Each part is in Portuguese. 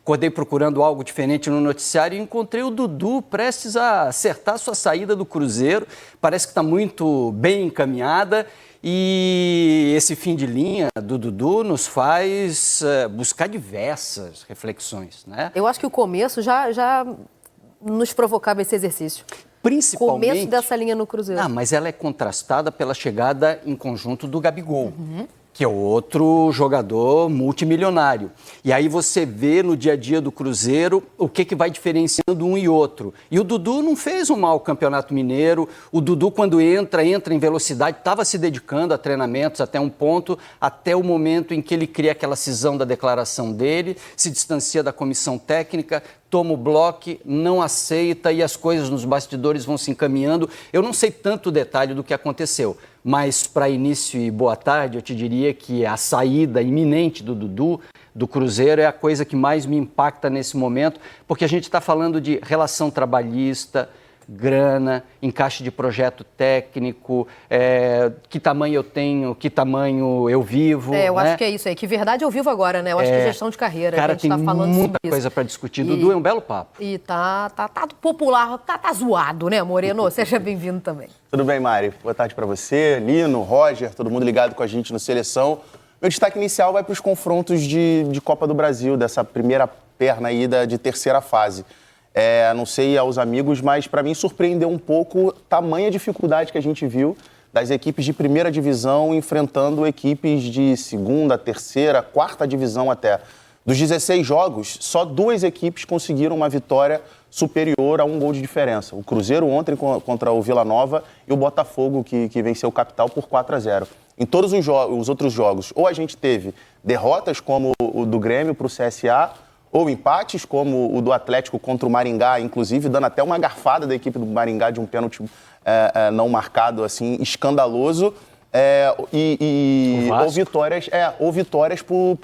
acordei procurando algo diferente no noticiário e encontrei o Dudu prestes a acertar sua saída do Cruzeiro. Parece que está muito bem encaminhada. E esse fim de linha do Dudu nos faz buscar diversas reflexões, né? Eu acho que o começo já nos provocava esse exercício. Principalmente... Começo dessa linha no Cruzeiro. Mas ela é contrastada pela chegada em conjunto do Gabigol. Que é outro jogador multimilionário. E aí você vê no dia a dia do Cruzeiro o que vai diferenciando um e outro. E o Dudu não fez um mau Campeonato Mineiro. O Dudu, quando entra em velocidade, estava se dedicando a treinamentos até um ponto, até o momento em que ele cria aquela cisão da declaração dele, se distancia da comissão técnica, toma o bloco, não aceita e as coisas nos bastidores vão se encaminhando. Eu não sei tanto o detalhe do que aconteceu, mas para início e boa tarde eu te diria que a saída iminente do Dudu, do Cruzeiro, é a coisa que mais me impacta nesse momento, porque a gente está falando de relação trabalhista, grana, encaixe de projeto técnico, que tamanho eu tenho, que tamanho eu vivo. Eu acho que é isso aí, que verdade eu vivo agora, né? Eu acho que gestão de carreira, cara, a gente tá falando tem muita coisa para discutir. Dudu é um belo papo. E tá popular, tá zoado, né, Moreno? Seja bem-vindo também. Tudo bem, Mari? Boa tarde para você, Lino, Roger, todo mundo ligado com a gente no Seleção. Meu destaque inicial vai para os confrontos de Copa do Brasil, dessa primeira perna aí de terceira fase. Não sei aos amigos, mas para mim surpreendeu um pouco tamanha dificuldade que a gente viu das equipes de primeira divisão enfrentando equipes de segunda, terceira, quarta divisão até. Dos 16 jogos, só 2 equipes conseguiram uma vitória superior a 1 gol de diferença. O Cruzeiro ontem contra o Vila Nova e o Botafogo, que venceu o Capital por 4-0. Em todos os outros jogos, ou a gente teve derrotas como o do Grêmio para o CSA, ou empates como o do Atlético contra o Maringá, inclusive dando até uma garfada da equipe do Maringá de um pênalti não marcado, assim, escandaloso. Ou vitórias por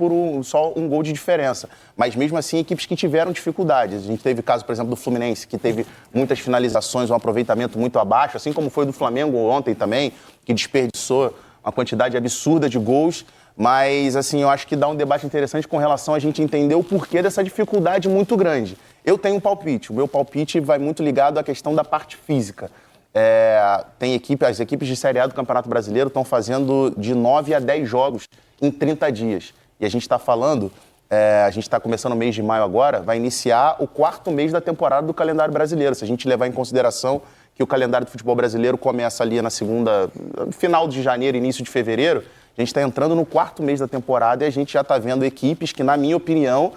só 1 gol de diferença. Mas mesmo assim, equipes que tiveram dificuldades. A gente teve o caso, por exemplo, do Fluminense, que teve muitas finalizações, um aproveitamento muito abaixo, assim como foi do Flamengo ontem também, que desperdiçou uma quantidade absurda de gols. Mas, assim, eu acho que dá um debate interessante com relação a gente entender o porquê dessa dificuldade muito grande. Eu tenho um palpite. O meu palpite vai muito ligado à questão da parte física. As equipes de Série A do Campeonato Brasileiro estão fazendo de 9 a 10 jogos em 30 dias. E a gente está falando, a gente está começando o mês de maio agora, vai iniciar o 4º mês da temporada do calendário brasileiro. Se a gente levar em consideração que o calendário do futebol brasileiro começa ali final de janeiro, início de fevereiro, a gente está entrando no 4º mês da temporada e a gente já está vendo equipes que, na minha opinião,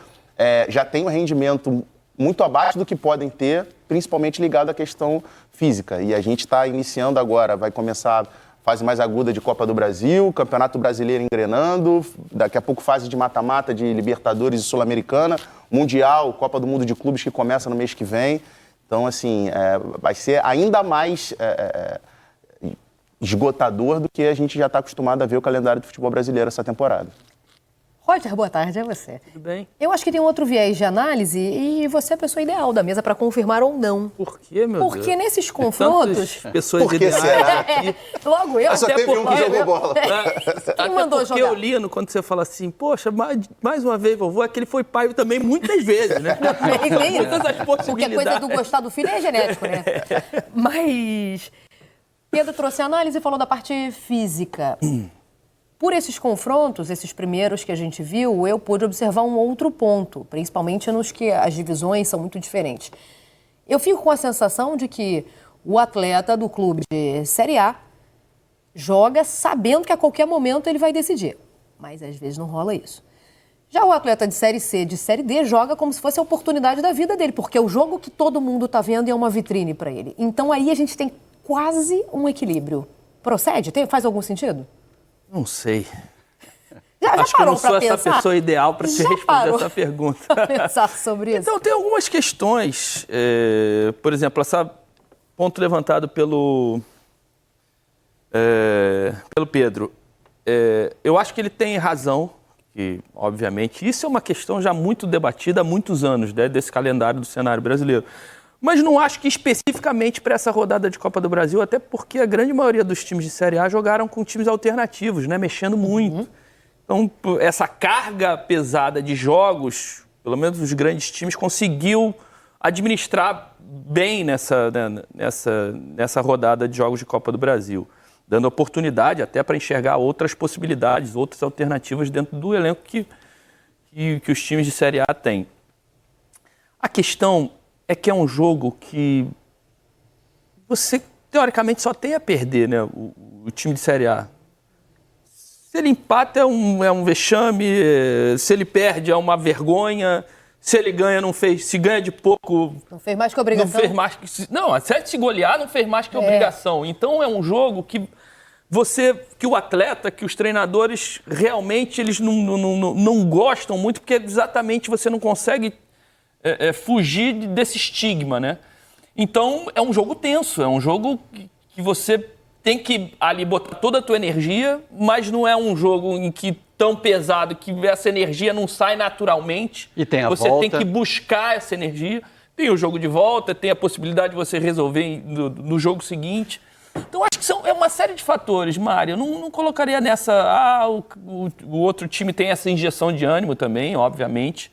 já têm um rendimento muito abaixo do que podem ter, principalmente ligado à questão física. E a gente está iniciando agora, vai começar a fase mais aguda de Copa do Brasil, Campeonato Brasileiro engrenando, daqui a pouco fase de mata-mata de Libertadores e Sul-Americana, Mundial, Copa do Mundo de Clubes que começa no mês que vem. Então, assim, vai ser ainda mais esgotador do que a gente já está acostumado a ver o calendário do futebol brasileiro essa temporada. Roger, boa tarde, é você. Tudo bem? Eu acho que tem um outro viés de análise e você é a pessoa ideal da mesa para confirmar ou não. Por quê, meu Deus? Porque nesses confrontos... pessoas Por que ideais será? aqui. Logo eu. Só teve um que jogou bola. Quem mandou porque jogar? eu li quando você fala assim, poxa, mais uma vez, vovô, é que ele foi pai também muitas vezes, né? Todas as possibilidades. Porque a coisa do gostar do filho é genético, né? Mas Pedro trouxe a análise e falou da parte física. Por esses confrontos, esses primeiros que a gente viu, eu pude observar um outro ponto, principalmente nos que as divisões são muito diferentes. Eu fico com a sensação de que o atleta do clube de Série A joga sabendo que a qualquer momento ele vai decidir, mas às vezes não rola isso. Já o atleta de Série C, de Série D, joga como se fosse a oportunidade da vida dele, porque é o jogo que todo mundo está vendo e é uma vitrine para ele. Então aí a gente tem quase um equilíbrio. Procede? Faz algum sentido? Não sei. Já Acho que eu parou não sou pra essa pensar? pessoa ideal para te Já responder parou essa pergunta. pra pensar sobre isso? Então, tem algumas questões. Por exemplo, esse ponto levantado pelo Pedro. Eu acho que ele tem razão, que, obviamente, isso é uma questão já muito debatida há muitos anos, né, desse calendário do cenário brasileiro. Mas não acho que especificamente para essa rodada de Copa do Brasil, até porque a grande maioria dos times de Série A jogaram com times alternativos, né, mexendo muito. Então, essa carga pesada de jogos, pelo menos os grandes times, conseguiu administrar bem nessa rodada de jogos de Copa do Brasil, dando oportunidade até para enxergar outras possibilidades, outras alternativas dentro do elenco que os times de Série A têm. A questão é que é um jogo que você, teoricamente, só tem a perder, né? O time de Série A. Se ele empata, é um vexame. Se ele perde, é uma vergonha. Se ele ganha, não fez. Se ganha de pouco... Não fez mais que obrigação. Não fez mais que... Não, até se golear, não fez mais que obrigação. Então, é um jogo que o atleta, que os treinadores, realmente, eles não gostam muito, porque exatamente você não consegue fugir desse estigma, né? Então, é um jogo tenso, é um jogo que você tem que ali botar toda a tua energia, mas não é um jogo em que tão pesado que essa energia não sai naturalmente. E tem a você volta. Tem que buscar essa energia. Tem o jogo de volta, tem a possibilidade de você resolver no jogo seguinte. Então, acho que é uma série de fatores, Mário. Eu não colocaria nessa... o outro time tem essa injeção de ânimo também, obviamente.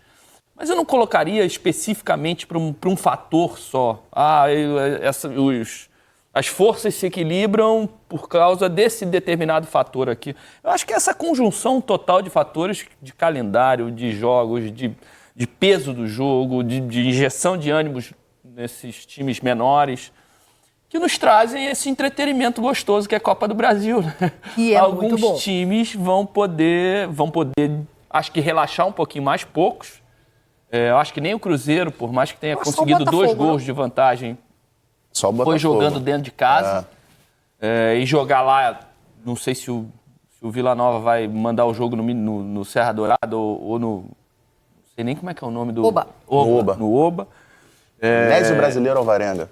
Mas eu não colocaria especificamente para um fator só. As forças se equilibram por causa desse determinado fator aqui. Eu acho que essa conjunção total de fatores, de calendário, de jogos, de peso do jogo, de injeção de ânimos nesses times menores, que nos trazem esse entretenimento gostoso que é a Copa do Brasil, né? E é muito bom. Alguns times vão poder, acho que relaxar um pouquinho mais, poucos. Eu acho que nem o Cruzeiro, por mais que tenha conseguido 2 gols de vantagem, Só o Botafogo. foi jogando dentro de casa. E jogar lá, não sei se o Vila Nova vai mandar o jogo no Serra Dourada ou no... Não sei nem como é que é o nome do... Oba. No Oba. Nésio Brasileiro Alvarenga.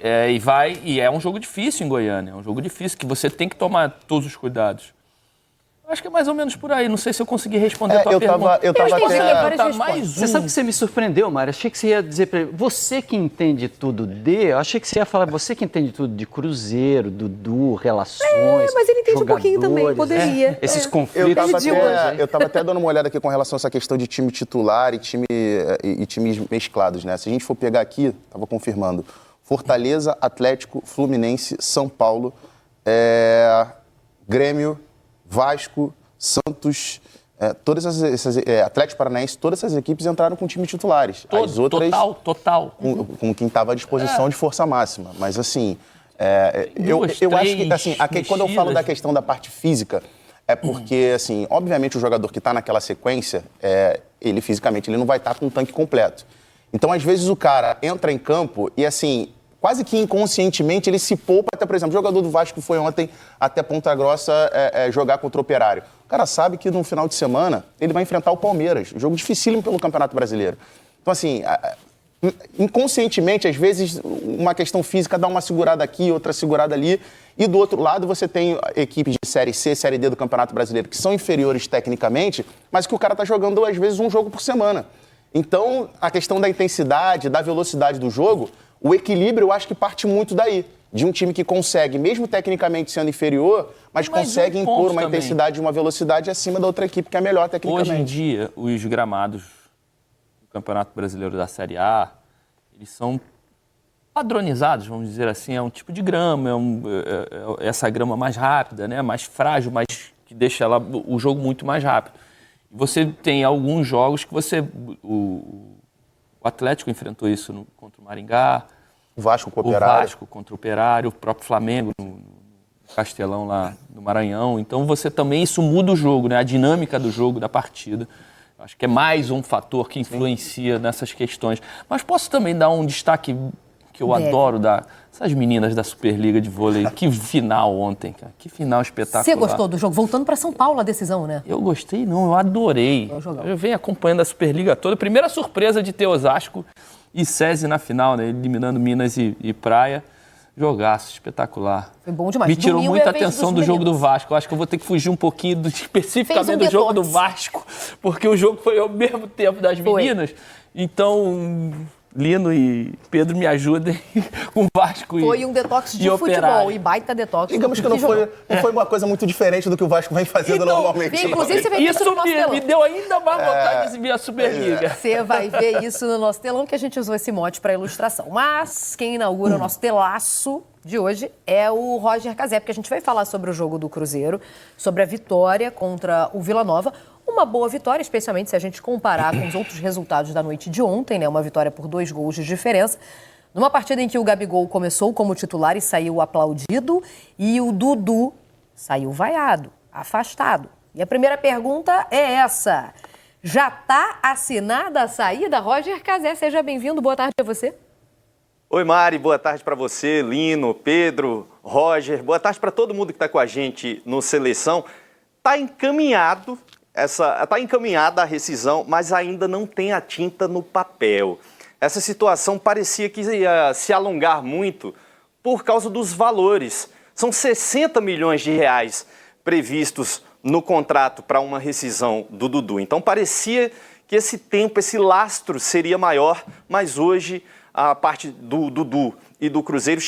E é um jogo difícil em Goiânia, é um jogo difícil que você tem que tomar todos os cuidados. Acho que é mais ou menos por aí, não sei se eu consegui responder a tua pergunta. Eu tava até... mais Você sabe que você me surpreendeu, Mário? Achei que você ia dizer pra ele, você que entende tudo eu achei que você ia falar, você que entende tudo de Cruzeiro, Dudu, relações, mas ele entende um pouquinho também, poderia. Esses conflitos. Eu tava até dando uma olhada aqui com relação a essa questão de time titular e times mesclados, né? Se a gente for pegar aqui, tava confirmando, Fortaleza, Atlético, Fluminense, São Paulo, Grêmio, Vasco, Santos, Atlético Paranaense, todas essas equipes entraram com time titulares. As outras Total. Com quem estava à disposição de força máxima. Mas assim, eu acho que assim, quando eu falo da questão da parte física, é porque, assim, obviamente o jogador que está naquela sequência, ele fisicamente ele não vai estar com um tanque completo. Então, às vezes, o cara entra em campo e, assim, quase que inconscientemente ele se poupa. Até, por exemplo, o jogador do Vasco foi ontem até Ponta Grossa jogar contra o Operário. O cara sabe que no final de semana ele vai enfrentar o Palmeiras, jogo dificílimo pelo Campeonato Brasileiro. Então, assim, inconscientemente, às vezes, uma questão física dá uma segurada aqui, outra segurada ali. E do outro lado, você tem equipes de Série C, Série D do Campeonato Brasileiro que são inferiores tecnicamente, mas que o cara está jogando, às vezes, um jogo por semana. Então, a questão da intensidade, da velocidade do jogo, o equilíbrio, eu acho que parte muito daí. De um time que consegue, mesmo tecnicamente sendo inferior, mas consegue impor uma intensidade e uma velocidade acima da outra equipe que é melhor tecnicamente. Hoje em dia, os gramados do Campeonato Brasileiro da Série A, eles são padronizados, vamos dizer assim. É um tipo de grama, essa grama mais rápida, né? Mais frágil, mas que deixa o jogo muito mais rápido. Você tem alguns jogos que o Atlético enfrentou isso contra o Maringá, o Vasco contra o Operário. O Vasco contra o Operário, o próprio Flamengo no Castelão lá no Maranhão. Então isso muda o jogo, né? A dinâmica do jogo, da partida. Acho que é mais um fator que influencia nessas questões. Mas posso também dar um destaque que eu adoro essas meninas da Superliga de vôlei. Que final ontem, cara. Que final espetacular. Você gostou do jogo? Voltando para São Paulo a decisão, né? Eu gostei, não. Eu adorei. Eu venho acompanhando a Superliga toda. Primeira surpresa de ter Osasco e SESI na final, né? Eliminando Minas e Praia. Jogaço, espetacular. Foi bom demais. Me tirou muita atenção do jogo do Vasco. Eu acho que eu vou ter que fugir um pouquinho especificamente do jogo do Vasco, porque o jogo foi ao mesmo tempo das meninas. Então, Lino e Pedro me ajudem com o Vasco Foi um detox de futebol Operário. e baita detox. Digamos que não foi uma coisa muito diferente do que o Vasco vem fazendo Então, normalmente. inclusive, você vai ver Isso no nosso telão. me deu ainda mais vontade de exibir a Superliga. Você vai ver isso no nosso telão, que a gente usou esse mote para ilustração. Mas quem inaugura o nosso telaço de hoje é o Roger Cazé, porque a gente vai falar sobre o jogo do Cruzeiro, sobre a vitória contra o Vila Nova. Uma boa vitória, especialmente se a gente comparar com os outros resultados da noite de ontem, né? Uma vitória por 2 gols de diferença. Numa partida em que o Gabigol começou como titular e saiu aplaudido, e o Dudu saiu vaiado, afastado. E a primeira pergunta é essa. Já está assinada a saída? Roger Cazé, seja bem-vindo. Boa tarde a você. Oi, Mari, boa tarde para você, Lino, Pedro, Roger. Boa tarde para todo mundo que está com a gente no Seleção. Está encaminhada a rescisão, mas ainda não tem a tinta no papel. Essa situação parecia que ia se alongar muito por causa dos valores. São 60 milhões de reais previstos no contrato para uma rescisão do Dudu. Então parecia que esse tempo, esse lastro seria maior, mas hoje a parte do Dudu e do Cruzeiro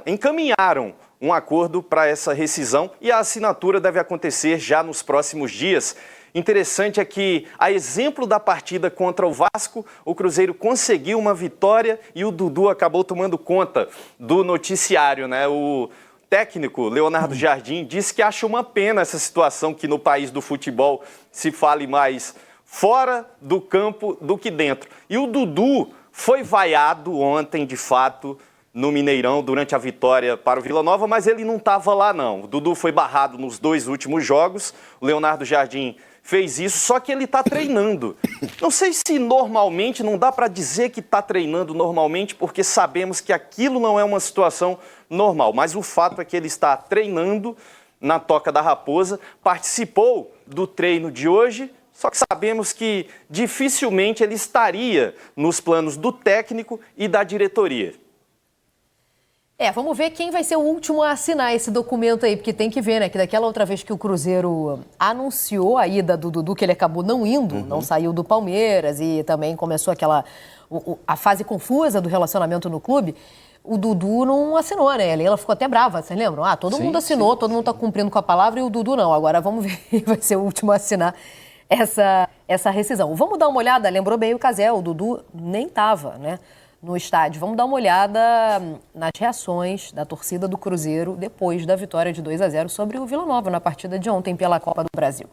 encaminharam um acordo para essa rescisão e a assinatura deve acontecer já nos próximos dias. Interessante é que, a exemplo da partida contra o Vasco, o Cruzeiro conseguiu uma vitória e o Dudu acabou tomando conta do noticiário, né? O técnico Leonardo Jardim disse que acha uma pena essa situação que no país do futebol se fale mais fora do campo do que dentro. E o Dudu foi vaiado ontem, de fato, no Mineirão durante a vitória para o Vila Nova, mas ele não estava lá não. O Dudu foi barrado nos 2 últimos jogos, o Leonardo Jardim fez isso, só que ele está treinando. Não sei se normalmente, não dá para dizer que está treinando normalmente, porque sabemos que aquilo não é uma situação normal, mas o fato é que ele está treinando na Toca da Raposa, participou do treino de hoje, só que sabemos que dificilmente ele estaria nos planos do técnico e da diretoria. Vamos ver quem vai ser o último a assinar esse documento aí, porque tem que ver, né, que daquela outra vez que o Cruzeiro anunciou a ida do Dudu, que ele acabou não indo, não saiu do Palmeiras e também começou a fase confusa do relacionamento no clube, o Dudu não assinou, né? Ela ficou até brava, vocês lembram? Todo mundo assinou, todo mundo está cumprindo com a palavra e o Dudu não. Agora vamos ver quem vai ser o último a assinar essa rescisão. Vamos dar uma olhada, lembrou bem o Cazé, o Dudu nem estava, né, no estádio. Vamos dar uma olhada nas reações da torcida do Cruzeiro depois da vitória de 2-0 sobre o Vila Nova na partida de ontem pela Copa do Brasil.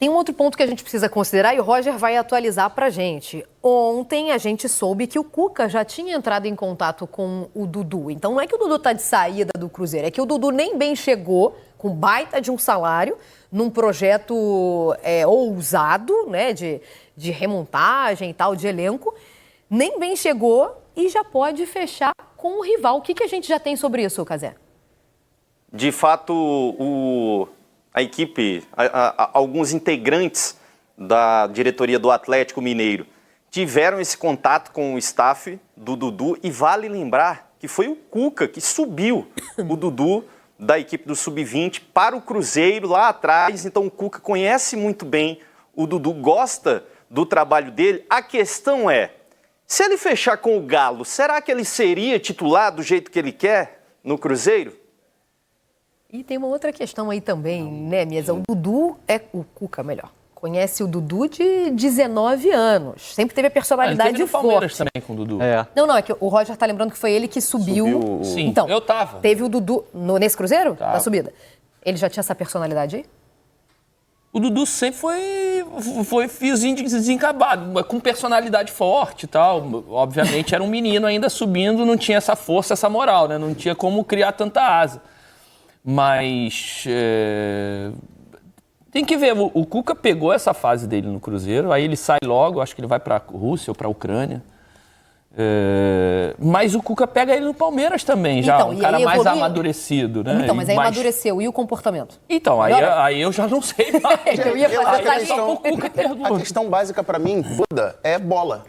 Tem um outro ponto que a gente precisa considerar e o Roger vai atualizar pra gente. Ontem a gente soube que o Cuca já tinha entrado em contato com o Dudu. Então não é que o Dudu tá de saída do Cruzeiro, é que o Dudu nem bem chegou com baita de um salário num projeto ousado, né, de remontagem e tal, de elenco. Nem bem chegou e já pode fechar com o rival. O que a gente já tem sobre isso, Cazé? De fato, a equipe, alguns integrantes da diretoria do Atlético Mineiro tiveram esse contato com o staff do Dudu e vale lembrar que foi o Cuca que subiu o Dudu da equipe do Sub-20 para o Cruzeiro lá atrás. Então o Cuca conhece muito bem o Dudu, gosta do trabalho dele. A questão é, se ele fechar com o Galo, será que ele seria titular do jeito que ele quer no Cruzeiro? E tem uma outra questão aí também, né, Miesa? O Dudu o Cuca, melhor. Conhece o Dudu de 19 anos. Sempre teve a personalidade ele teve no Palmeiras forte. também com o Dudu. Não, é que o Roger tá lembrando que foi ele que subiu. Sim, então, eu tava. Teve o Dudu nesse Cruzeiro? Tava. Da subida. Ele já tinha essa personalidade aí? O Dudu sempre foi fiozinho desencabado, com personalidade forte e tal. Obviamente era um menino ainda subindo, não tinha essa força, essa moral, né? Não tinha como criar tanta asa. Mas tem que ver, o Cuca pegou essa fase dele no Cruzeiro, aí ele sai logo, acho que ele vai para a Rússia ou para a Ucrânia. Mas o Cuca pega ele no Palmeiras também, já. Então, Um cara aí mais evolui... amadurecido, né? Então, mas aí amadureceu. E o comportamento? Então, aí eu já não sei mais. Eu ia fazer a questão- o Cuca pergunta. A questão básica para mim toda é bola.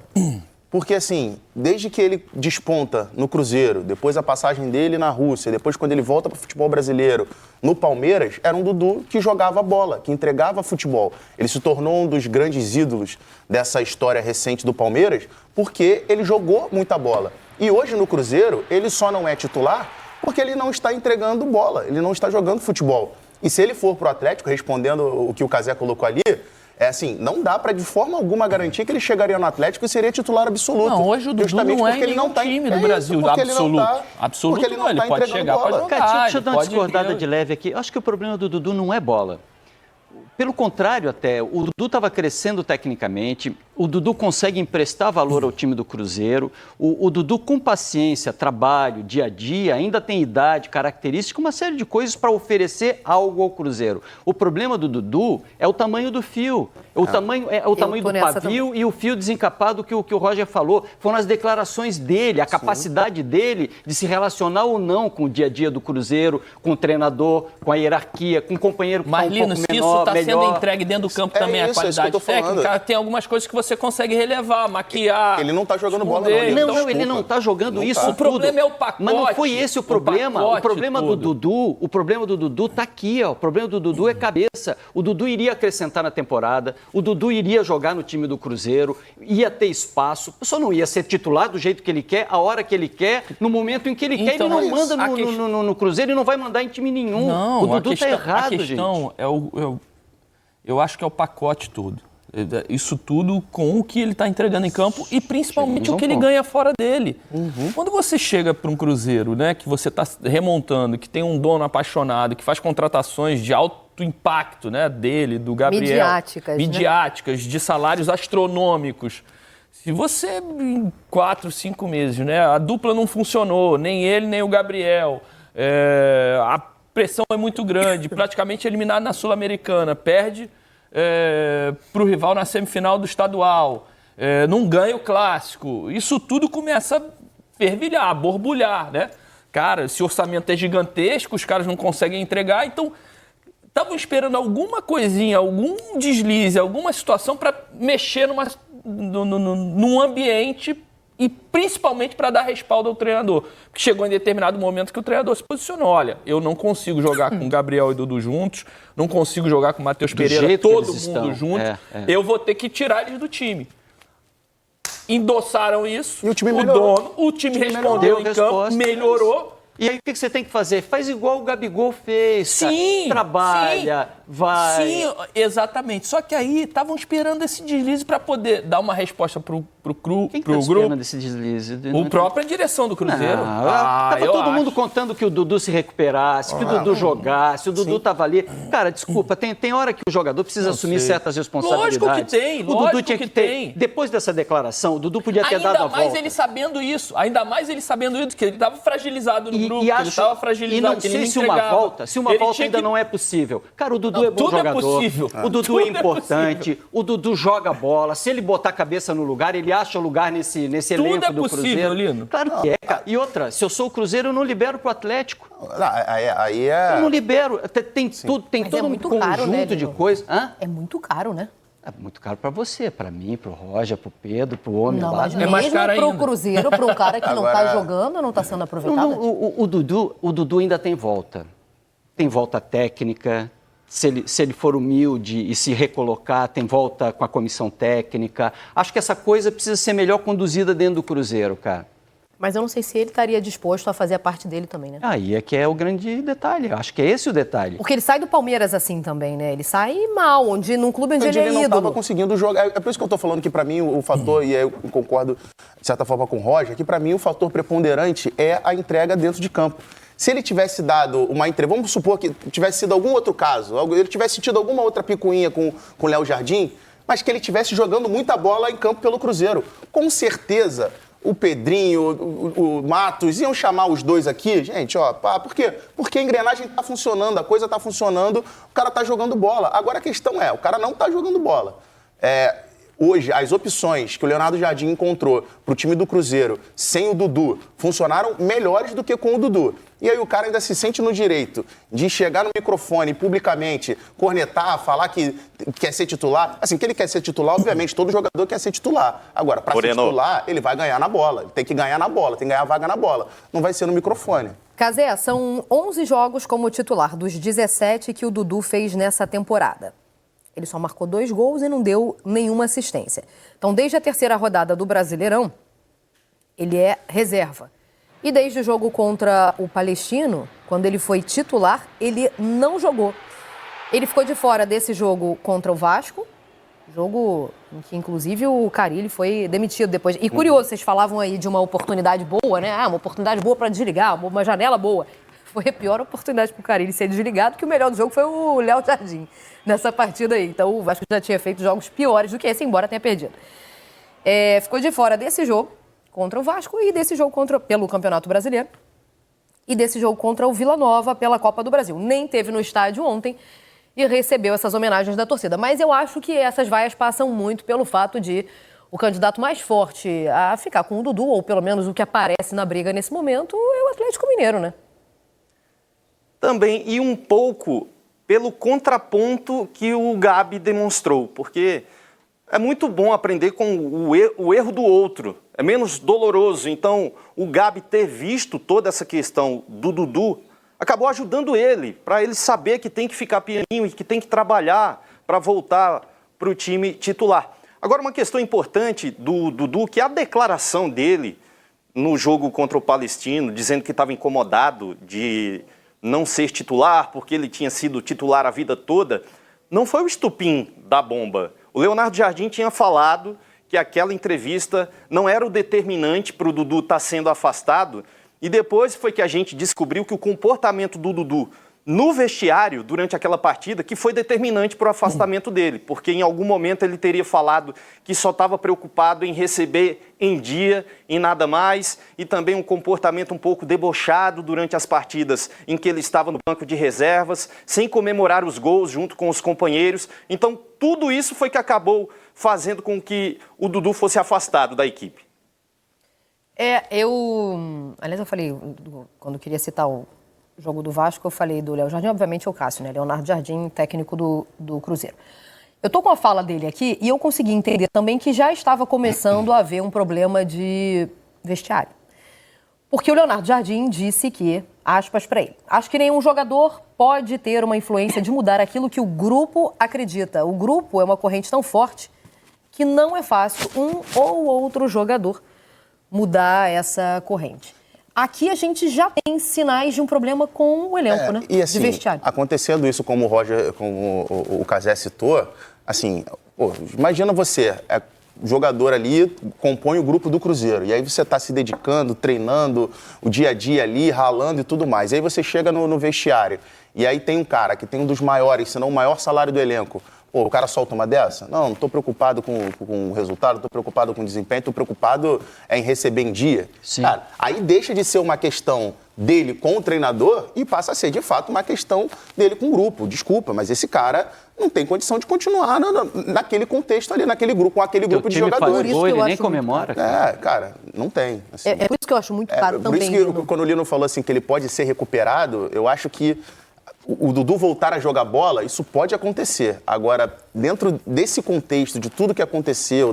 Porque, assim, desde que ele desponta no Cruzeiro, depois a passagem dele na Rússia, depois quando ele volta para o futebol brasileiro, no Palmeiras, era um Dudu que jogava bola, que entregava futebol. Ele se tornou um dos grandes ídolos dessa história recente do Palmeiras porque ele jogou muita bola. E hoje no Cruzeiro, ele só não é titular porque ele não está entregando bola, ele não está jogando futebol. E se ele for pro Atlético, respondendo o que o Cazé colocou ali, não dá para de forma alguma garantir que ele chegaria no Atlético e seria titular absoluto. Não, hoje o Dudu não é nenhum time do Brasil absoluto. Absoluto não, ele pode chegar, pode jogar. Cara, deixa eu dar uma discordada de de leve aqui. Eu acho que o problema do Dudu não é bola. Pelo contrário até, o Dudu estava crescendo tecnicamente, o Dudu consegue emprestar valor ao time do Cruzeiro, o Dudu com paciência, trabalho, dia a dia, ainda tem idade, característica, uma série de coisas para oferecer algo ao Cruzeiro. O problema do Dudu é o tamanho do fio, o tamanho do pavio e o fio desencapado que o Roger falou. Foram as declarações dele, a capacidade dele de se relacionar ou não com o dia a dia do Cruzeiro, com o treinador, com a hierarquia, com o companheiro que está um pouco menor, se isso está sendo entregue dentro do campo também, a qualidade técnica, tem algumas coisas que você consegue relevar, maquiar. Ele não está jogando bola, não. Ele não está jogando isso. O problema é o pacote. Mas não foi esse o problema. O problema do Dudu está aqui, ó. O problema do Dudu é cabeça. O Dudu iria acrescentar na temporada, o Dudu iria jogar no time do Cruzeiro, ia ter espaço, só não ia ser titular do jeito que ele quer, a hora que ele quer, no momento em que ele quer. Ele não manda no Cruzeiro e não vai mandar em time nenhum. Não, o Dudu está errado, gente. A questão eu acho que é o pacote todo. Isso tudo com o que ele está entregando em campo e principalmente o que ele ganha fora dele. Quando você chega para um Cruzeiro, né, que você está remontando, que tem um dono apaixonado, que faz contratações de alto impacto, né, dele, do Gabriel. Midiáticas, de salários astronômicos. Se você, em 4, 5 meses, né, a dupla não funcionou, nem ele, nem o Gabriel, a pressão é muito grande, praticamente eliminado na Sul-Americana, perde para o rival na semifinal do estadual, não ganha o clássico. Isso tudo começa a fervilhar, a borbulhar, né? Cara, esse orçamento é gigantesco, os caras não conseguem entregar, então estavam esperando alguma coisinha, algum deslize, alguma situação para mexer num ambiente e principalmente para dar respaldo ao treinador. Porque chegou em determinado momento que o treinador se posicionou. Olha, eu não consigo jogar com Gabriel e Dudu juntos, não consigo jogar com o Matheus Pereira, todo mundo junto. Eu vou ter que tirar eles do time. Endossaram isso. E o time melhorou. O time respondeu em campo, melhorou. E aí o que você tem que fazer? Faz igual o Gabigol fez. Sim, trabalha, vai. Sim, exatamente. Só que aí estavam esperando esse deslize para poder dar uma resposta pro grupo. Quem está esperando esse deslize? O própria direção do Cruzeiro. Tava todo mundo contando que o Dudu se recuperasse, que o Dudu jogasse, o Dudu estava ali. Cara, desculpa, tem hora que o jogador precisa assumir certas responsabilidades. Lógico que tem, o Dudu tinha que ter. Depois dessa declaração, o Dudu podia ter dado a volta. Ainda mais ele sabendo isso, que ele estava fragilizado no grupo, ele estava fragilizado. E não sei se uma volta ainda não é possível. Cara, o Dudu é bom jogador. O Dudu é importante, o Dudu joga bola. Se ele botar a cabeça no lugar, ele acha lugar nesse elenco do Cruzeiro. Tudo é possível, Lino. Claro que é, cara. E outra, se eu sou o Cruzeiro, eu não libero pro Atlético. Aí é... Eu não libero. Tem todo um conjunto de coisas. É muito caro, né? É muito caro para você, para mim, pro Roger, pro Pedro, pro homem não, lá. Mas mesmo mais caro pro Cruzeiro, para um cara que não tá jogando, não tá sendo aproveitado? O Dudu ainda tem volta. Tem volta técnica. Se ele for humilde e se recolocar, tem volta com a comissão técnica. Acho que essa coisa precisa ser melhor conduzida dentro do Cruzeiro, cara. Mas eu não sei se ele estaria disposto a fazer a parte dele também, né? Aí é que é o grande detalhe. Acho que é esse o detalhe. Porque ele sai do Palmeiras assim também, né? Ele sai mal, num clube onde ele é ídolo. Ele não estava conseguindo jogar. É por isso que eu estou falando que, para mim, o fator, e eu concordo, de certa forma, com o Roger, que, para mim, o fator preponderante é a entrega dentro de campo. Se ele tivesse dado uma entrega, vamos supor que tivesse sido algum outro caso, ele tivesse tido alguma outra picuinha com o Léo Jardim, mas que ele estivesse jogando muita bola em campo pelo Cruzeiro. Com certeza, o Pedrinho, o Matos, iam chamar os dois aqui, gente, por quê? Porque a engrenagem está funcionando, a coisa está funcionando, o cara está jogando bola. Agora a questão é, o cara não está jogando bola. Hoje, as opções que o Leonardo Jardim encontrou para o time do Cruzeiro sem o Dudu funcionaram melhores do que com o Dudu. E aí o cara ainda se sente no direito de chegar no microfone publicamente, cornetar, falar que quer ser titular. Assim, que ele quer ser titular, obviamente, todo jogador quer ser titular. Agora, para ser titular, ele vai ganhar na bola. Ele tem que ganhar na bola, tem que ganhar a vaga na bola. Não vai ser no microfone. Cazé, são 11 jogos como titular, dos 17 que o Dudu fez nessa temporada. Ele só marcou 2 gols e não deu nenhuma assistência. Então, desde a terceira rodada do Brasileirão, ele é reserva. E desde o jogo contra o Palestino, quando ele foi titular, ele não jogou. Ele ficou de fora desse jogo contra o Vasco, jogo em que, inclusive, o Carille foi demitido depois. E curioso, vocês falavam aí de uma oportunidade boa, né? Uma oportunidade boa para desligar, uma janela boa. Foi a pior oportunidade para o Carille ser desligado, que o melhor do jogo foi o Léo Jardim nessa partida aí. Então o Vasco já tinha feito jogos piores do que esse, embora tenha perdido. Ficou de fora desse jogo contra o Vasco e desse jogo pelo Campeonato Brasileiro e desse jogo contra o Vila Nova pela Copa do Brasil. Nem teve no estádio ontem e recebeu essas homenagens da torcida. Mas eu acho que essas vaias passam muito pelo fato de o candidato mais forte a ficar com o Dudu, ou pelo menos o que aparece na briga nesse momento, é o Atlético Mineiro, né? Também, e um pouco pelo contraponto que o Gabi demonstrou, porque é muito bom aprender com o erro do outro, é menos doloroso. Então, o Gabi ter visto toda essa questão do Dudu acabou ajudando ele, para ele saber que tem que ficar pianinho e que tem que trabalhar para voltar para o time titular. Agora, uma questão importante do Dudu, que a declaração dele no jogo contra o Palestino, dizendo que estava incomodado de não ser titular, porque ele tinha sido titular a vida toda, não foi o estupim da bomba. O Leonardo Jardim tinha falado que aquela entrevista não era o determinante para o Dudu estar sendo afastado, e depois foi que a gente descobriu que o comportamento do Dudu no vestiário, durante aquela partida, que foi determinante para o afastamento dele, porque em algum momento ele teria falado que só estava preocupado em receber em dia e nada mais, e também um comportamento um pouco debochado durante as partidas em que ele estava no banco de reservas, sem comemorar os gols junto com os companheiros. Então, tudo isso foi que acabou fazendo com que o Dudu fosse afastado da equipe. Aliás, eu falei, quando eu queria citar o jogo do Vasco, eu falei do Léo Jardim, obviamente é o Cássio, né? Leonardo Jardim, técnico do Cruzeiro. Eu tô com a fala dele aqui e eu consegui entender também que já estava começando a haver um problema de vestiário. Porque o Leonardo Jardim disse que, aspas para ele, acho que nenhum jogador pode ter uma influência de mudar aquilo que o grupo acredita. O grupo é uma corrente tão forte que não é fácil um ou outro jogador mudar essa corrente. Aqui a gente já tem sinais de um problema com o elenco, né? E assim, de vestiário. Acontecendo isso, como o Cazé citou, assim, imagina você, jogador ali, compõe o grupo do Cruzeiro, e aí você está se dedicando, treinando, o dia a dia ali, ralando e tudo mais. E aí você chega no vestiário, e aí tem um cara que tem um dos maiores, se não o maior salário do elenco. Pô, o cara solta uma dessa? Não estou preocupado com o resultado, estou preocupado com o desempenho, estou preocupado em receber em dia. Sim. Cara, aí deixa de ser uma questão dele com o treinador e passa a ser, de fato, uma questão dele com o grupo. Desculpa, mas esse cara não tem condição de continuar naquele contexto ali, naquele grupo, com aquele grupo de jogadores. Faz gol, ele nem comemora. Cara, não tem. Assim. É por isso que eu acho muito caro também. Por isso que quando o Lino falou assim que ele pode ser recuperado, eu acho que o Dudu voltar a jogar bola, isso pode acontecer. Agora, dentro desse contexto, de tudo que aconteceu,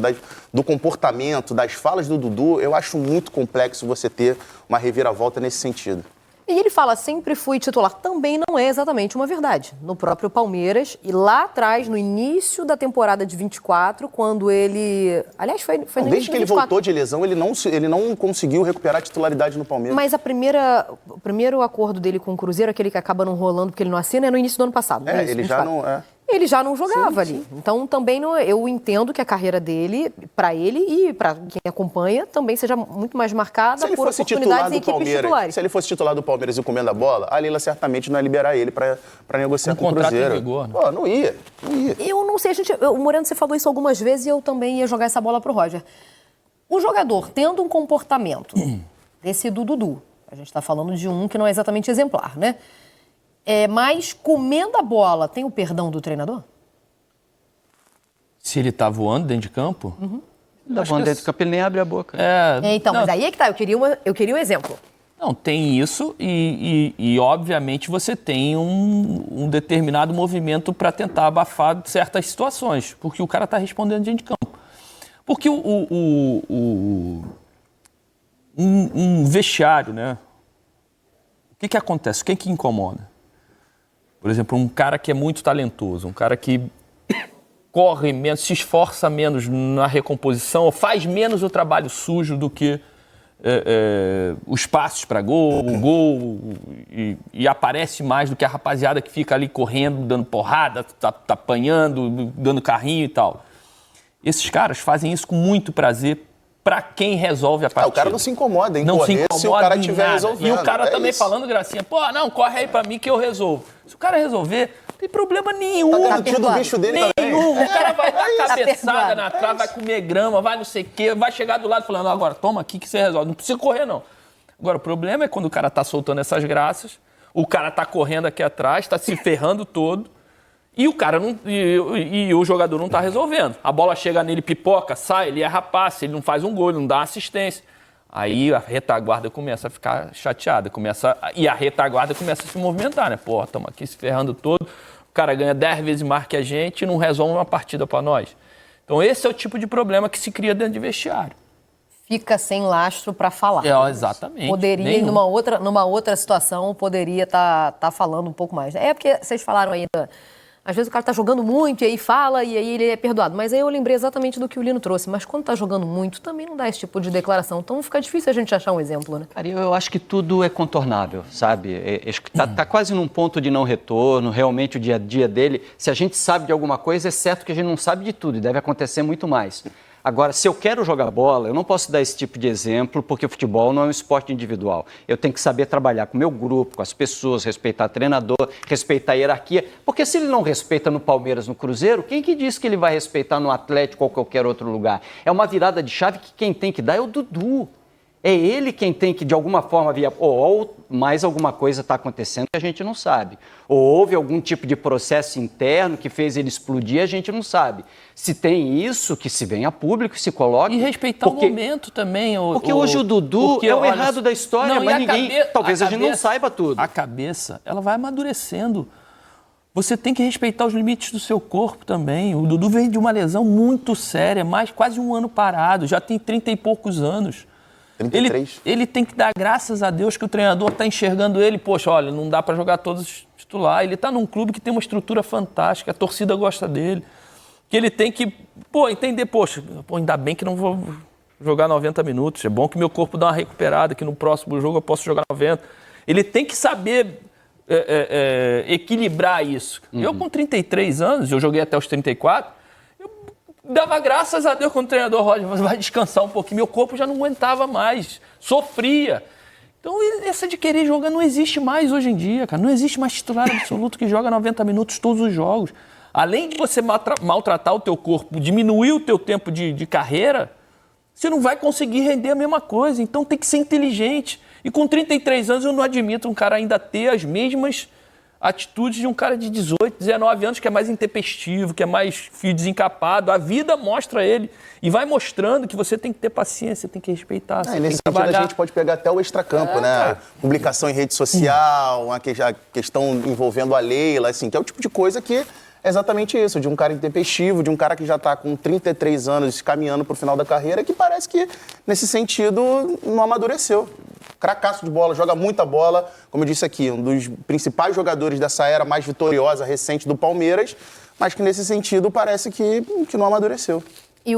do comportamento, das falas do Dudu, eu acho muito complexo você ter uma reviravolta nesse sentido. E ele fala, sempre fui titular. Também não é exatamente uma verdade. No próprio Palmeiras, e lá atrás, no início da temporada de 24, quando ele... Aliás, foi no Desde início que ele voltou de lesão, ele não conseguiu recuperar a titularidade no Palmeiras. Mas o primeiro acordo dele com o Cruzeiro, aquele que acaba não rolando porque ele não assina, é no início do ano passado. Não é isso, ele 24. já não... Ele já não jogava Sim. ali. Então, também eu entendo que a carreira dele, para ele e para quem acompanha, também seja muito mais marcada por oportunidades em equipes titulares. Se ele fosse titular do Palmeiras e comendo a bola, a Leila certamente não ia liberar ele para negociar com o Cruzeiro. Em vigor, né? Pô, não ia. Eu não sei, o Moreno, você falou isso algumas vezes e eu também ia jogar essa bola pro Roger. O jogador tendo um comportamento desse do Dudu, a gente está falando de um que não é exatamente exemplar, né? Mas comendo a bola, tem o perdão do treinador? Se ele tá voando dentro de campo? Da voando dentro do campo, ele nem abre a boca. Então, não, mas aí é que tá, eu queria um exemplo. Não, tem isso e obviamente, você tem um determinado movimento para tentar abafar certas situações, porque o cara está respondendo dentro de campo. Porque um vestiário, né? O que acontece? Quem que incomoda? Por exemplo, um cara que é muito talentoso, um cara que corre menos, se esforça menos na recomposição, ou faz menos o trabalho sujo do que os passos para gol, o gol, e aparece mais do que a rapaziada que fica ali correndo, dando porrada, tá apanhando, dando carrinho e tal. Esses caras fazem isso com muito prazer para quem resolve a partida. O cara não se incomoda em não correr se incomoda se o cara em estiver nada. resolvendo. E o cara também isso. falando gracinha, pô, não, corre aí para mim que eu resolvo. Se o cara resolver, não tem problema nenhum. Tá garantido o bicho dele também. Nenhum. O cara vai dar cabeçada perdoado. na trave, vai comer grama, vai não sei o quê, vai chegar do lado falando, agora toma aqui que você resolve. Não precisa correr, não. Agora, o problema é quando o cara tá soltando essas graças, o cara tá correndo aqui atrás, tá se ferrando todo, e o cara não, e o jogador não tá resolvendo. A bola chega nele, pipoca, sai, ele erra passe, ele não faz um gol, ele não dá assistência. Aí a retaguarda começa a ficar chateada, e a retaguarda começa a se movimentar, né? Pô, estamos aqui se ferrando todo, o cara ganha 10 vezes mais que a gente e não resolve uma partida para nós. Então esse é o tipo de problema que se cria dentro de vestiário. Fica sem lastro para falar. Exatamente. Poderia, numa outra situação, poderia estar falando um pouco mais. É porque vocês falaram aí, às vezes o cara tá jogando muito e aí fala e aí ele é perdoado. Mas aí eu lembrei exatamente do que o Lino trouxe. Mas quando tá jogando muito, também não dá esse tipo de declaração. Então fica difícil a gente achar um exemplo, né? Cara, eu acho que tudo é contornável, sabe? Acho que tá quase num ponto de não retorno, realmente o dia a dia dele. Se a gente sabe de alguma coisa, é certo que a gente não sabe de tudo e deve acontecer muito mais. Agora, se eu quero jogar bola, eu não posso dar esse tipo de exemplo, porque o futebol não é um esporte individual. Eu tenho que saber trabalhar com o meu grupo, com as pessoas, respeitar o treinador, respeitar a hierarquia. Porque se ele não respeita no Palmeiras, no Cruzeiro, quem que diz que ele vai respeitar no Atlético ou qualquer outro lugar? É uma virada de chave que quem tem que dar é o Dudu. É ele quem tem que, de alguma forma, ou mais alguma coisa está acontecendo que a gente não sabe. Ou houve algum tipo de processo interno que fez ele explodir, a gente não sabe. Se tem isso, que se venha a público, se coloque... E respeitar o momento também. Porque hoje o Dudu é o errado da história, não, mas talvez a gente não saiba tudo. A cabeça, ela vai amadurecendo. Você tem que respeitar os limites do seu corpo também. O Dudu vem de uma lesão muito séria, quase um ano parado, já tem 30 e poucos anos. 33. Ele tem que dar graças a Deus que o treinador está enxergando ele. Poxa, olha, não dá para jogar todos titular. Ele está num clube que tem uma estrutura fantástica, a torcida gosta dele. Que ele tem que, entender, ainda bem que não vou jogar 90 minutos. É bom que meu corpo dá uma recuperada, que no próximo jogo eu posso jogar 90. Ele tem que saber equilibrar isso. Eu com 33 anos, eu joguei até os 34, dava graças a Deus quando o treinador Roger vai descansar um pouquinho. Meu corpo já não aguentava mais, sofria. Então, essa de querer jogar não existe mais hoje em dia, cara. Não existe mais titular absoluto que joga 90 minutos todos os jogos. Além de você maltratar o teu corpo, diminuir o teu tempo de carreira, você não vai conseguir render a mesma coisa. Então, tem que ser inteligente. E com 33 anos, eu não admito um cara ainda ter as mesmas atitudes de um cara de 18, 19 anos que é mais intempestivo, que é mais fio desencapado. A vida mostra ele e vai mostrando que você tem que ter paciência, tem que respeitar, você tem nesse que trabalhar. sentido, a gente pode pegar até o extracampo, né? Publicação em rede social, a questão envolvendo a Leila, assim, que é o tipo de coisa que é exatamente isso, de um cara intempestivo, de um cara que já está com 33 anos caminhando para o final da carreira, que parece que, nesse sentido, não amadureceu. Cracaço de bola, joga muita bola, como eu disse aqui, um dos principais jogadores dessa era mais vitoriosa, recente do Palmeiras, mas que nesse sentido parece que não amadureceu. E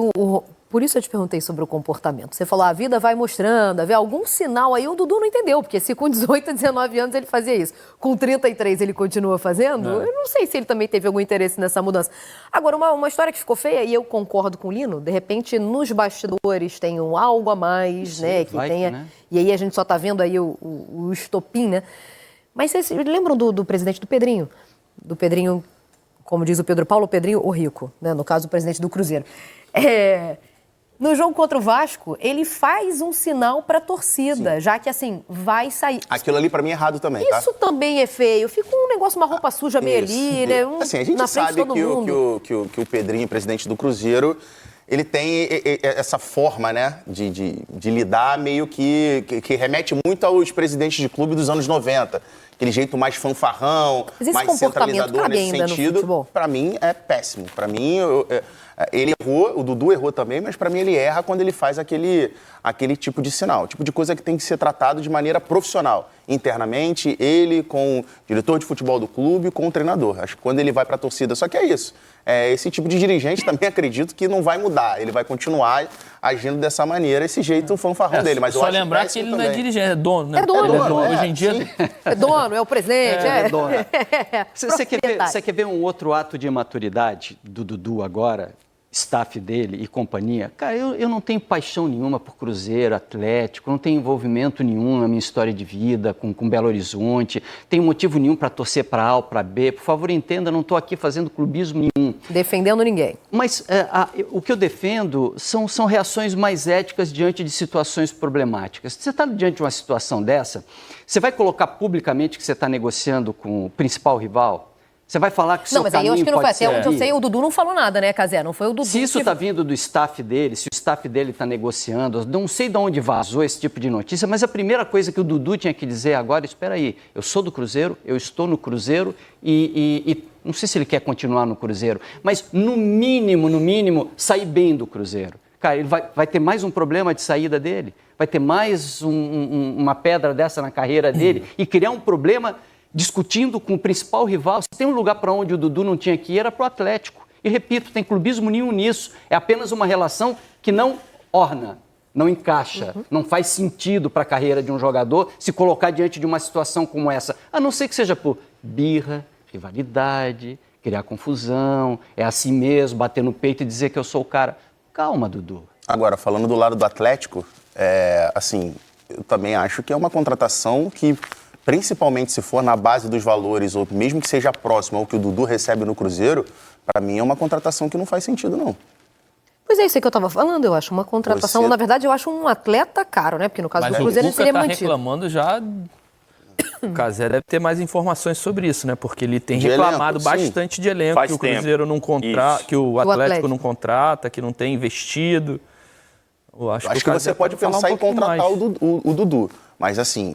por isso eu te perguntei sobre o comportamento. Você falou, a vida vai mostrando, havia algum sinal aí, o Dudu não entendeu, porque se com 18, 19 anos ele fazia isso, com 33 ele continua fazendo, eu não sei se ele também teve algum interesse nessa mudança. Agora, uma história que ficou feia, e eu concordo com o Lino, de repente nos bastidores tem algo a mais, sim, né? E aí a gente só tá vendo aí o estopim, né? Mas vocês lembram do presidente do Pedrinho? Do Pedrinho, como diz o Pedro Paulo, o Pedrinho o Rico, né? No caso, o presidente do Cruzeiro. No jogo contra o Vasco, ele faz um sinal para a torcida, já que, assim, vai sair. Aquilo ali, pra mim, é errado também, tá? Isso também é feio. Fica um negócio, uma roupa suja meio ali, né? Assim, a gente na frente sabe de todo mundo. que o Pedrinho, presidente do Cruzeiro, ele tem essa forma, né, de lidar meio que remete muito aos presidentes de clube dos anos 90. Aquele jeito mais fanfarrão, Mas esse mais comportamento centralizador cabe nesse ainda no sentido. futebol? Pra mim, é péssimo. Pra mim, ele errou, o Dudu errou também, mas pra mim ele erra quando ele faz aquele tipo de sinal. Tipo de coisa que tem que ser tratado de maneira profissional. Internamente, ele com o diretor de futebol do clube, com o treinador. Acho que quando ele vai pra torcida, só que é isso. Esse tipo de dirigente também acredito que não vai mudar. Ele vai continuar agindo dessa maneira, esse jeito fanfarrão dele. Mas eu Só acho lembrar que péssimo ele não é também. dirigente, é dono, né? É dono. Hoje em dia... É dono, é o presidente. É dono. Você Propriedade. quer ver um outro ato de imaturidade do Dudu agora? Staff dele e companhia? Cara, eu não tenho paixão nenhuma por Cruzeiro, Atlético, não tenho envolvimento nenhum na minha história de vida com Belo Horizonte, tenho motivo nenhum para torcer para A ou para B. Por favor, entenda, não estou aqui fazendo clubismo nenhum. Defendendo ninguém. Mas o que eu defendo são reações mais éticas diante de situações problemáticas. Você está diante de uma situação dessa, você vai colocar publicamente que você está negociando com o principal rival? Você vai falar que o seu Não, mas aí eu acho caminho que não foi. pode Até ser onde eu aqui? sei, o Dudu não falou nada, né, Cazé? Não foi o Dudu. Se isso está vindo do staff dele, se o staff dele está negociando, não sei de onde vazou esse tipo de notícia, mas a primeira coisa que o Dudu tinha que dizer agora, espera aí, eu sou do Cruzeiro, eu estou no Cruzeiro e não sei se ele quer continuar no Cruzeiro, mas no mínimo, sair bem do Cruzeiro. Cara, ele vai ter mais um problema de saída dele, vai ter mais uma pedra dessa na carreira dele e criar um problema discutindo com o principal rival. Se tem um lugar para onde o Dudu não tinha que ir, era para o Atlético. E repito, tem clubismo nenhum nisso. É apenas uma relação que não orna, não encaixa, não faz sentido para a carreira de um jogador se colocar diante de uma situação como essa. A não ser que seja por birra, rivalidade, criar confusão, é assim mesmo, bater no peito e dizer que eu sou o cara. Calma, Dudu. Agora, falando do lado do Atlético, assim, eu também acho que é uma contratação que, principalmente se for na base dos valores, ou mesmo que seja próximo ao que o Dudu recebe no Cruzeiro, para mim é uma contratação que não faz sentido, não. Pois é, isso aí que eu estava falando, eu acho uma contratação. Na verdade, eu acho um atleta caro, né? Porque no caso do Cruzeiro ele seria Cuca tá mantido. reclamando já... O Cazé deve ter mais informações sobre isso, né? Porque ele tem De reclamado elenco, sim. bastante de elenco, Faz que o tempo. Cruzeiro não contrata, Isso. que o Atlético Atlético não contrata, que não tem investido. Eu acho Acho o que Cazé você pode falar pensar um em pouquinho contratar mais. o Dudu, mas assim,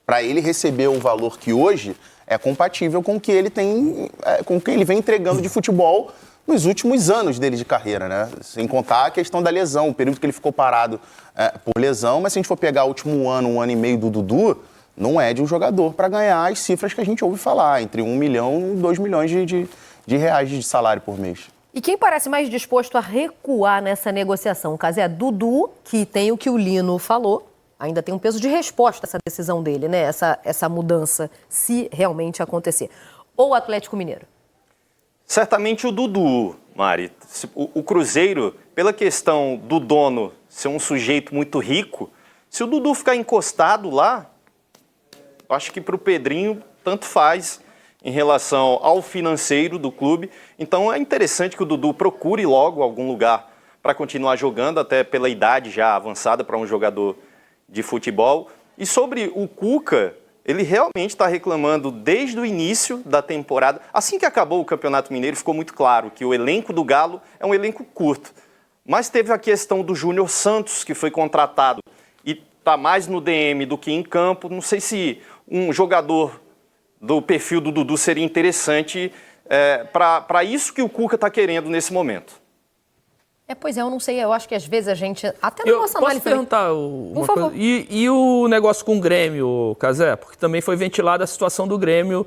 para ele receber o valor que hoje é compatível com o que ele tem, com o que ele vem entregando de futebol nos últimos anos dele de carreira, né? Sem contar a questão da lesão, o período que ele ficou parado por lesão, mas se a gente for pegar o último ano, 1 ano e meio do Dudu, não é de um jogador para ganhar as cifras que a gente ouve falar, entre 1 milhão e 2 milhões de reais de salário por mês. E quem parece mais disposto a recuar nessa negociação? O caso é Dudu, que tem o que o Lino falou, ainda tem um peso de resposta essa decisão dele, né? Essa mudança, se realmente acontecer. Ou o Atlético Mineiro? Certamente o Dudu, Mari. O Cruzeiro, pela questão do dono ser um sujeito muito rico, se o Dudu ficar encostado lá, eu acho que para o Pedrinho tanto faz em relação ao financeiro do clube. Então é interessante que o Dudu procure logo algum lugar para continuar jogando, até pela idade já avançada para um jogador de futebol. E sobre o Cuca, ele realmente está reclamando desde o início da temporada. Assim que acabou o Campeonato Mineiro, ficou muito claro que o elenco do Galo é um elenco curto. Mas teve a questão do Júnior Santos, que foi contratado e está mais no DM do que em campo. Não sei se um jogador do perfil do Dudu seria interessante para isso que o Cuca está querendo nesse momento. Pois é, eu não sei, eu acho que às vezes a gente, até na Eu nossa posso análise também... perguntar uma Por favor. coisa? E o negócio com o Grêmio, Cazé? Porque também foi ventilada a situação do Grêmio,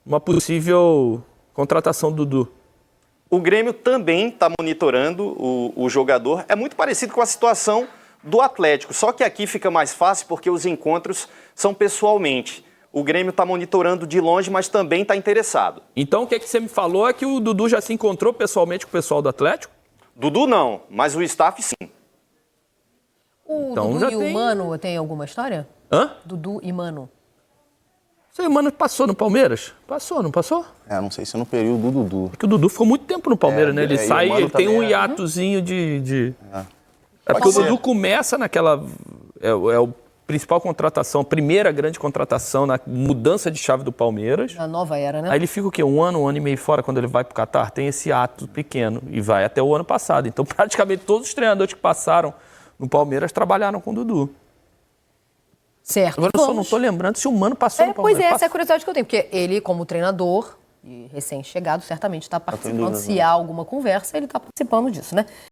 uma possível contratação do Dudu. O Grêmio também está monitorando o jogador. É muito parecido com a situação do Atlético, só que aqui fica mais fácil porque os encontros são pessoalmente. O Grêmio está monitorando de longe, mas também está interessado. Então o que você me falou é que o Dudu já se encontrou pessoalmente com o pessoal do Atlético? Dudu não, mas o staff sim. O Então Dudu já e o tem- Mano tem alguma história? Hã? Dudu e Mano. Você, mano, passou no Palmeiras? Passou, não passou? Não sei se no período do Dudu. Porque o Dudu ficou muito tempo no Palmeiras, né? Ele e o sai, Mano ele tem também um é. hiatozinho de... É porque o Pode ser. Dudu começa naquela... É o principal contratação, a primeira grande contratação na mudança de chave do Palmeiras. Na nova era, né? Aí ele fica o quê? Um ano e meio fora quando ele vai pro Catar? Tem esse ato pequeno e vai até o ano passado. Então, praticamente todos os treinadores que passaram no Palmeiras trabalharam com o Dudu. Certo. Agora eu só não tô lembrando se o Mano passou no Pois Palmeiras. é, essa é a curiosidade que eu tenho, porque ele, como treinador e recém-chegado, certamente está participando. dúvida, Se há alguma conversa, ele está participando disso, né?